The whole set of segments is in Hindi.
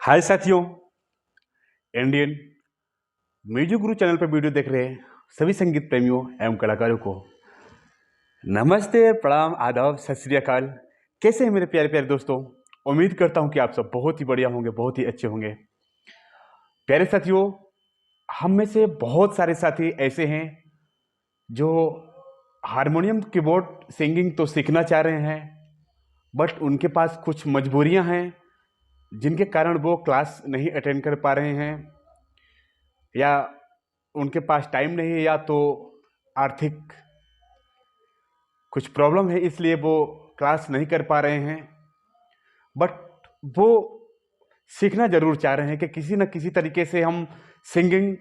हाय साथियों, इंडियन म्यूजिक गुरु चैनल पर वीडियो देख रहे सभी संगीत प्रेमियों एवं कलाकारों को नमस्ते, प्रणाम, आदाब, सत श्री अकाल। कैसे हैं मेरे प्यारे प्यारे दोस्तों? उम्मीद करता हूं कि आप सब बहुत ही बढ़िया होंगे, बहुत ही अच्छे होंगे। प्यारे साथियों, हम में से बहुत सारे साथी ऐसे हैं जो हारमोनियम, कीबोर्ड, सिंगिंग तो सीखना चाह रहे हैं, बट उनके पास कुछ मजबूरियां हैं जिनके कारण वो क्लास नहीं अटेंड कर पा रहे हैं, या उनके पास टाइम नहीं है, या तो आर्थिक कुछ प्रॉब्लम है इसलिए वो क्लास नहीं कर पा रहे हैं। बट वो सीखना जरूर चाह रहे हैं कि किसी न किसी तरीके से हम सिंगिंग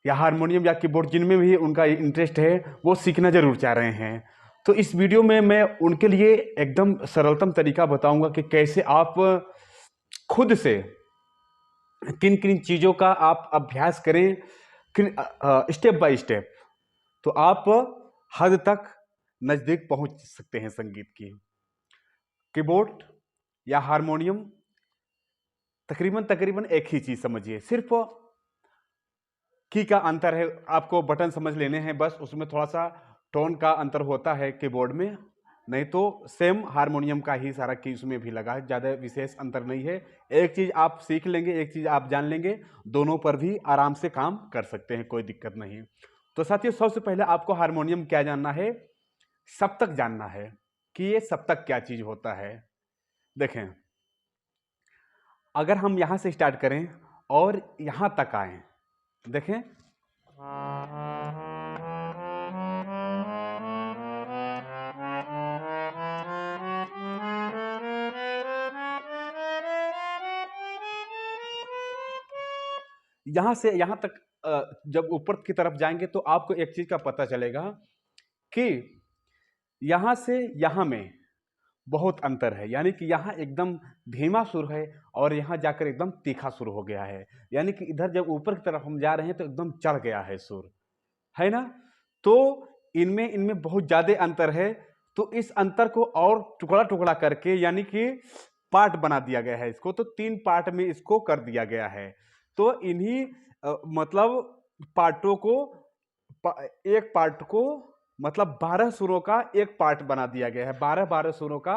या हारमोनियम या कीबोर्ड, जिनमें भी उनका इंटरेस्ट है, वो सीखना जरूर चाह रहे हैं। तो इस वीडियो में मैं उनके लिए एकदम सरलतम तरीका बताऊंगा कि कैसे आप खुद से किन किन चीज़ों का आप अभ्यास करें, स्टेप बाय स्टेप, तो आप हद तक नज़दीक पहुंच सकते हैं संगीत की। कीबोर्ड या हारमोनियम तकरीबन तकरीबन एक ही चीज़ समझिए, सिर्फ की का अंतर है। आपको बटन समझ लेने हैं बस, उसमें थोड़ा सा टोन का अंतर होता है कीबोर्ड में, नहीं तो सेम हारमोनियम का ही सारा की उसमें भी लगा है, ज़्यादा विशेष अंतर नहीं है। एक चीज़ आप सीख लेंगे, एक चीज़ आप जान लेंगे, दोनों पर भी आराम से काम कर सकते हैं, कोई दिक्कत नहीं। तो साथियों, सबसे पहले आपको हारमोनियम क्या जानना है, सप्तक जानना है कि ये सप्तक क्या चीज़ होता है। देखें, अगर हम यहाँ से स्टार्ट करें और यहाँ तक आए, देखें, यहां से यहां तक जब ऊपर की तरफ जाएंगे तो आपको एक चीज का पता चलेगा कि यहां से यहां में बहुत अंतर है। यानी कि यहां एकदम धीमा सुर है और यहां जाकर एकदम तीखा सुर हो गया है। यानी कि इधर जब ऊपर की तरफ हम जा रहे हैं तो एकदम चढ़ गया है सुर, है ना। तो इनमें इनमें बहुत ज्यादा अंतर है। तो इस अंतर को और टुकड़ा टुकड़ा करके, यानी कि पार्ट बना दिया गया है इसको, तो 3 पार्ट में इसको कर दिया गया है। तो इन्हीं मतलब पार्टों को, एक पार्ट को मतलब 12 सुरों का एक पार्ट बना दिया गया है। 12 सुरों का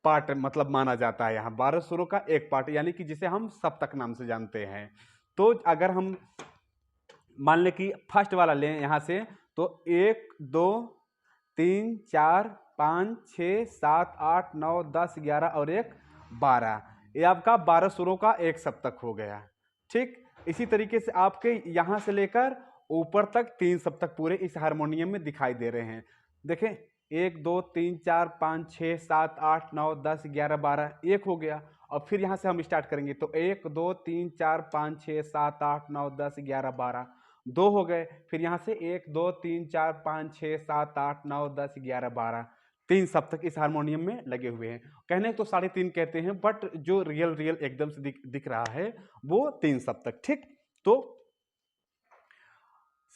पार्ट मतलब माना जाता है यहाँ, 12 सुरों का एक पार्ट, यानी कि जिसे हम सप्तक नाम से जानते हैं। तो अगर हम मान लें कि फर्स्ट वाला लें यहाँ से, तो 1 2 3 4 5 6 7 8 9 10 11 और 1 12, ये आपका 12 सुरों का एक सप्तक हो गया। ठीक इसी तरीके से आपके यहाँ से लेकर ऊपर तक 3 सप्तक पूरे इस हारमोनियम में दिखाई दे रहे हैं। देखें, 1 2 3 4 5 6 7 8 9 10 11 12, एक हो गया। और फिर यहाँ से हम स्टार्ट करेंगे तो 1 2 3 4 5 6 7 8 9 10 11 12, दो हो गए। फिर यहाँ से 1 2 3 4 5 6 7 8 9 10 11 12, 3 सप्तक इस हारमोनियम में लगे हुए हैं। कहने तो 3.5 कहते हैं, बट जो रियल एकदम से दिख रहा है वो 3 सप्तक। ठीक, तो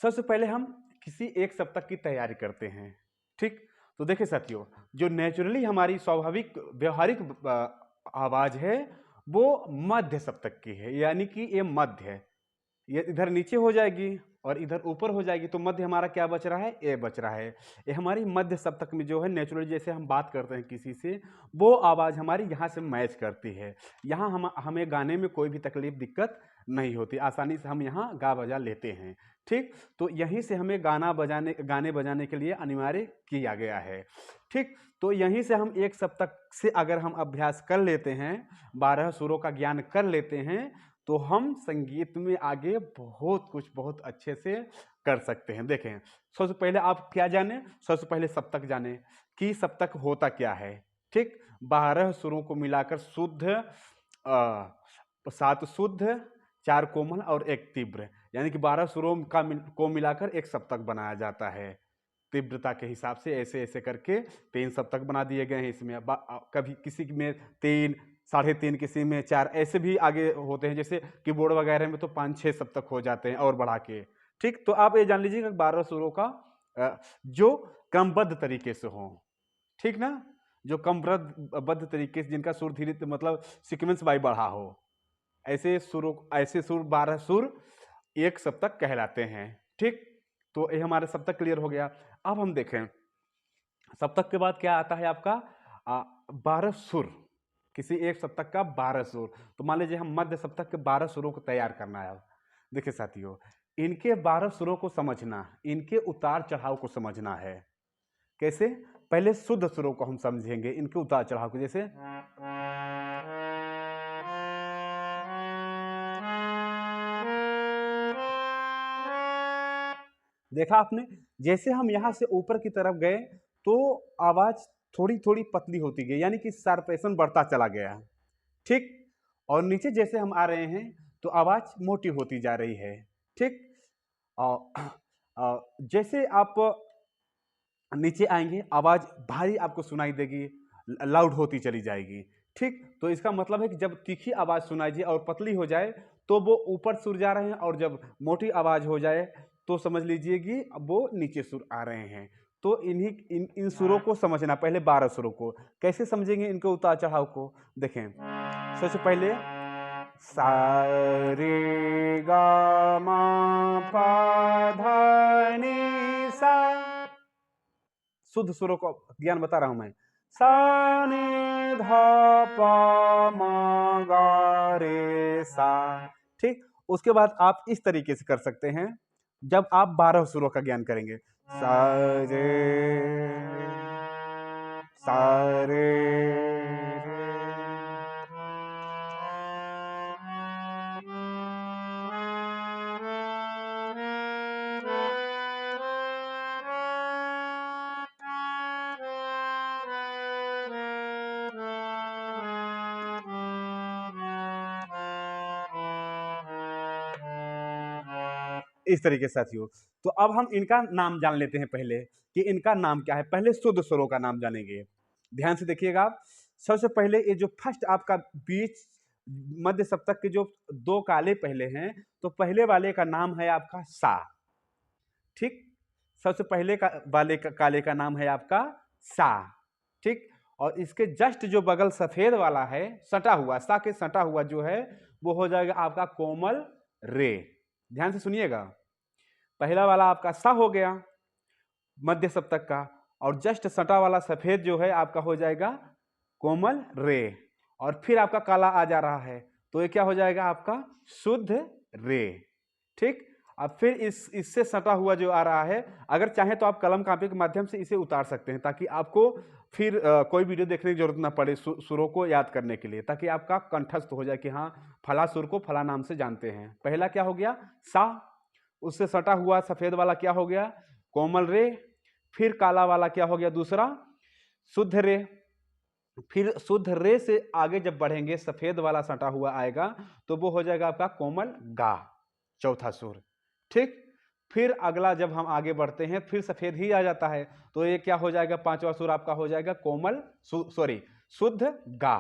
सबसे पहले हम किसी एक सप्तक की तैयारी करते हैं। ठीक, तो देखिए साथियों, जो नेचुरली हमारी स्वाभाविक व्यवहारिक आवाज है वो मध्य सप्तक की है। यानी कि ये मध्य है, ये इधर नीचे हो जाएगी और इधर ऊपर हो जाएगी, तो मध्य हमारा क्या बच रहा है, ए बच रहा है। ये हमारी मध्य सप्तक में जो है नेचुरली जैसे हम बात करते हैं किसी से, वो आवाज़ हमारी यहाँ से मैच करती है। यहाँ हमें गाने में कोई भी तकलीफ दिक्कत नहीं होती, आसानी से हम यहाँ गा बजा लेते हैं। ठीक, तो यहीं से हमें गाने बजाने के लिए अनिवार्य किया गया है। ठीक, तो यहीं से हम एक सप्तक से अगर हम अभ्यास कर लेते हैं, 12 सुरों का ज्ञान कर लेते हैं, तो हम संगीत में आगे बहुत कुछ बहुत अच्छे से कर सकते हैं। देखें, सबसे पहले आप क्या जाने, सबसे पहले सप्तक जाने कि सप्तक होता क्या है। ठीक, 12 सुरों को मिलाकर शुद्ध, 7 शुद्ध, 4 कोमल और 1 तीव्र, यानी कि 12 सुरों को मिलाकर एक सप्तक बनाया जाता है। तीव्रता के हिसाब से ऐसे ऐसे करके 3 सप्तक बना दिए गए हैं इसमें। कभी किसी में 3, 3.5, किसी में 4, ऐसे भी आगे होते हैं। जैसे कीबोर्ड वगैरह में तो 5-6 सप्तक हो जाते हैं और बढ़ा के। ठीक, तो आप ये जान लीजिएगा 12 सुरों का जो क्रमबद्ध तरीके से हो, ठीक ना, जो क्रमबद्ध तरीके से, जिनका सुर धीरे मतलब सीक्वेंस बाई बढ़ा हो। ऐसे सुर 12 सुर एक सप्तक कहलाते हैं। ठीक, तो ये हमारे सप्तक क्लियर हो गया। अब हम देखें सप्तक के बाद क्या आता है आपका 12 सुर। किसी एक सप्तक का 12 सुर। तो मान लीजिए हम मध्य सप्तक के 12 सुरों को तैयार करना है। देखिए साथियों, इनके 12 सुरों को समझना, इनके उतार चढ़ाव को समझना है। कैसे? पहले शुद्ध सुरों को हम समझेंगे, इनके उतार चढ़ाव को। जैसे देखा आपने, जैसे हम यहां से ऊपर की तरफ गए तो आवाज थोड़ी थोड़ी पतली होती गई, यानी कि शार्पेशन बढ़ता चला गया। ठीक, और नीचे जैसे हम आ रहे हैं तो आवाज मोटी होती जा रही है। ठीक, जैसे आप नीचे आएंगे आवाज भारी आपको सुनाई देगी, लाउड होती चली जाएगी। ठीक, तो इसका मतलब है कि जब तीखी आवाज सुनाई दे और पतली हो जाए तो वो ऊपर सुर जा रहे हैं, और जब मोटी आवाज हो जाए तो समझ लीजिए कि वो नीचे सुर आ रहे हैं। तो इन सुरों को समझना, पहले 12 सुरों को कैसे समझेंगे, इनके उतार चढ़ाव को देखें। सबसे पहले सा रे गा मा पा धा नी सा, शुद्ध सुरों को ज्ञान बता रहा हूं मैं। सा नी धा पा मा गा रे सा। ठीक, उसके बाद आप इस तरीके से कर सकते हैं जब आप 12 सुरों का ज्ञान करेंगे। सा रे सा रे इस तरीके से साथियों। तो अब हम इनका नाम जान लेते हैं पहले कि इनका नाम क्या है। पहले शुद्ध स्वरों का नाम जानेंगे, ध्यान से देखिएगा आप। सबसे पहले ये जो फर्स्ट आपका बीच मध्य सप्तक के जो 2 काले पहले हैं, तो पहले वाले का नाम है आपका सा। ठीक, सबसे पहले काले का नाम है आपका सा। ठीक, और इसके जस्ट जो बगल सफेद वाला है, सटा हुआ, सा के सटा हुआ जो है, वो हो जाएगा आपका कोमल रे। ध्यान से सुनिएगा, पहला वाला आपका सा हो गया मध्य सप्तक का, और जस्ट सटा वाला सफेद जो है आपका हो जाएगा कोमल रे, और फिर आपका काला आ जा रहा है तो ये क्या हो जाएगा आपका शुद्ध रे। ठीक, अब फिर इससे सटा हुआ जो आ रहा है, अगर चाहें तो आप कलम कापी के माध्यम से इसे उतार सकते हैं, ताकि आपको फिर कोई वीडियो देखने की जरूरत ना पड़े सुरों को याद करने के लिए, ताकि आपका कंठस्थ हो जाए कि हाँ फला सुर को फला नाम से जानते हैं। पहला क्या हो गया सा, उससे सटा हुआ सफेद वाला क्या हो गया कोमल रे, फिर काला वाला क्या हो गया दूसरा शुद्ध रे, फिर शुद्ध रे से आगे जब बढ़ेंगे सफेद वाला सटा हुआ आएगा तो वो हो जाएगा आपका कोमल गा, चौथा सुर। ठीक, फिर अगला जब हम आगे बढ़ते हैं फिर सफेद ही आ जाता है, तो ये क्या हो जाएगा पांचवा सुर आपका हो जाएगा कोमल शुद्ध गा।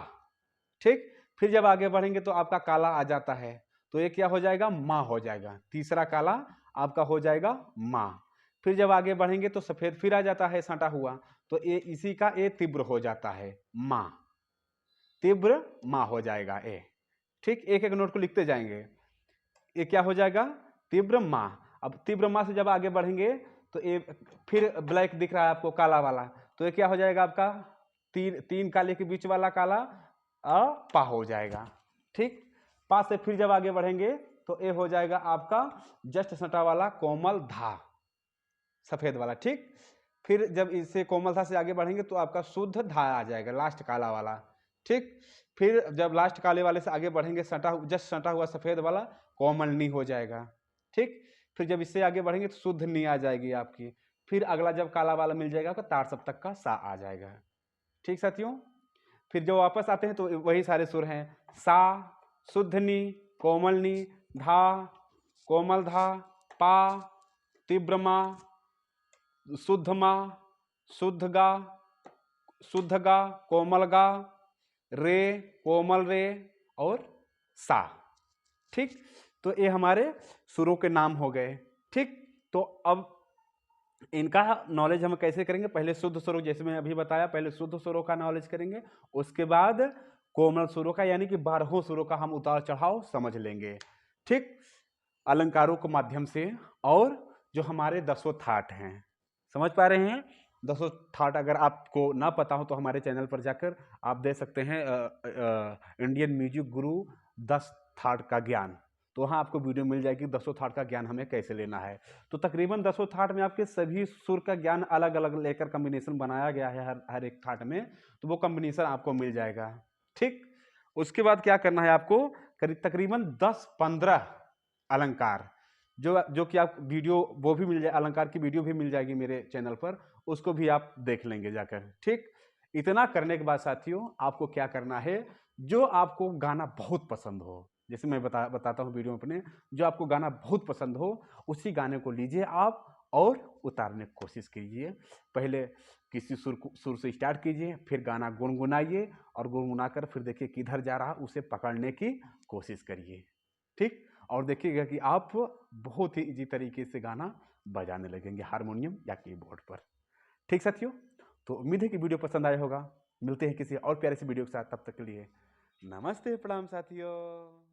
ठीक, फिर जब आगे बढ़ेंगे तो आपका काला आ जाता है, तो ये क्या हो जाएगा माँ हो जाएगा, तीसरा काला आपका हो जाएगा माँ। फिर जब आगे बढ़ेंगे तो सफेद फिर आ जाता है सटा हुआ, तो ये इसी का ए तीव्र हो जाता है माँ, तीव्र माँ हो जाएगा ए। ठीक, एक एक नोट को लिखते जाएंगे, ये क्या हो जाएगा तीव्र माँ। अब तीव्र माँ से जब आगे बढ़ेंगे तो ये फिर ब्लैक दिख रहा है आपको काला वाला, तो ये क्या हो जाएगा आपका तीन काले के बीच वाला काला पा हो जाएगा। ठीक, पा से फिर जब आगे बढ़ेंगे तो ये हो जाएगा आपका जस्ट सटा वाला कोमल धा, सफेद वाला। ठीक, फिर जब इससे कोमल धा से आगे बढ़ेंगे तो आपका शुद्ध धा आ जाएगा, लास्ट काला वाला। ठीक, फिर जब लास्ट काले वाले से आगे बढ़ेंगे जस्ट सटा हुआ सफेद वाला कोमल नी हो जाएगा। ठीक, फिर जब इससे आगे बढ़ेंगे तो शुद्ध नी आ जाएगी आपकी। फिर अगला जब काला वाला मिल जाएगा तो तार सप्तक का सा आ जाएगा। ठीक साथियों, फिर जब वापस आते हैं तो वही सारे सुर हैं, सा, शुद्ध नी, कोमल नी, धा, कोमल धा, पा, तीव्र मा, शुद्ध मा, शुद्ध गा, शुद्ध गा, कोमल गा, रे, कोमल रे और सा। ठीक, तो ये हमारे सुरों के नाम हो गए। ठीक, तो अब इनका नॉलेज हम कैसे करेंगे, पहले शुद्ध स्वरों, जैसे मैं अभी बताया, पहले शुद्ध स्वरों का नॉलेज करेंगे, उसके बाद कोमल सुरों का यानी कि 12 सुरों का हम उतार चढ़ाव समझ लेंगे, ठीक, अलंकारों के माध्यम से। और जो हमारे 10 थाट हैं, समझ पा रहे हैं? 10 थाट अगर आपको ना पता हो तो हमारे चैनल पर जाकर आप दे सकते हैं इंडियन म्यूजिक गुरु 10 थाट का ज्ञान, तो वहाँ आपको वीडियो मिल जाएगी 10 थाट का ज्ञान हमें कैसे लेना है। तो तकरीबन 10 थाट में आपके सभी सुर का ज्ञान अलग अलग लेकर कम्बिनेशन बनाया गया है हर एक थाट में, तो वो कम्बिनेशन आपको मिल जाएगा, ठीक। उसके बाद क्या करना है आपको, तकरीबन 10-15 अलंकार, जो कि आप वीडियो वो भी मिल जाए, अलंकार की वीडियो भी मिल जाएगी मेरे चैनल पर, उसको भी आप देख लेंगे जाकर, ठीक। इतना करने के बाद साथियों आपको क्या करना है, जो आपको गाना बहुत पसंद हो, जैसे मैं बताता हूँ वीडियो में अपने, जो आपको गाना बहुत पसंद हो उसी गाने को लीजिए आप और उतारने की कोशिश कीजिए। पहले किसी सुर से स्टार्ट कीजिए, फिर गाना गुनगुनाइए और गुनगुनाकर फिर देखिए किधर जा रहा उसे पकड़ने की कोशिश करिए, ठीक। और देखिएगा कि आप बहुत ही इजी तरीके से गाना बजाने लगेंगे हारमोनियम या कीबोर्ड पर, ठीक साथियों। तो उम्मीद है कि वीडियो पसंद आया होगा। मिलते हैं किसी और प्यारे से वीडियो के साथ, तब तक के लिए नमस्ते प्रणाम साथियों।